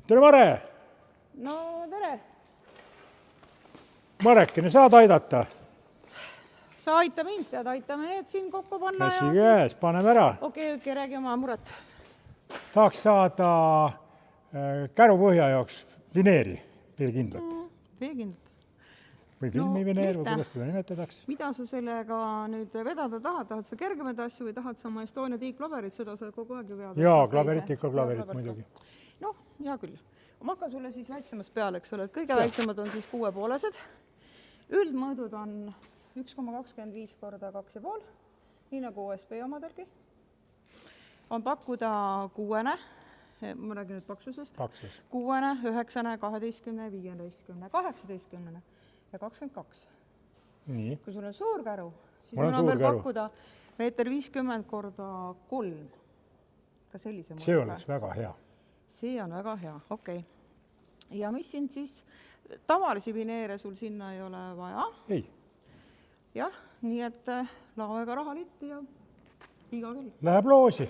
tere, Mare! No tere! Marekene, saad aidata? Sa aita mind, pead aitame need siin kokku panna. Käsi käes, paneme ära. Okei, räägi oma muret. Tahaks saada kärupõhja jaoks vineeri, veekindlat. Veekindlat. Või filmivineer, või lihtne. kuidas seda nimetadaks? Mida sa sellega nüüd vedada tahad? Tahad sa kergemaid asju või tahad sa oma Estonia tiiklaberit, seda sa kogu aeg ju vead? Jaa, klaverit ikka, klaverit muidugi. Noh, hea küll. Ma hakkan sulle siis väiksemast peale, eks ole, et kõige väiksemad on siis 6,5-sed. Üldmõõdud on 1,25 korda 2,5, nii nagu OSB omadelgi. On pakkuda 6-ne, ma räägin nüüd paksusest, 6-ne, 9-ne, 12-ne, 15-ne, 18-ne ja 22. Nii. Kui sul on suur käru, siis Mul on mul on suur veel käru. pakkuda 1,50 korda 3. Ka sellise See oleks väga hea. See on väga hea, okei. Ja mis siin siis? Tavalisi vineere sul sinna ei ole vaja. Ei. Jah, nii et laoega rahalitti ja iga küll. Läheb loosi.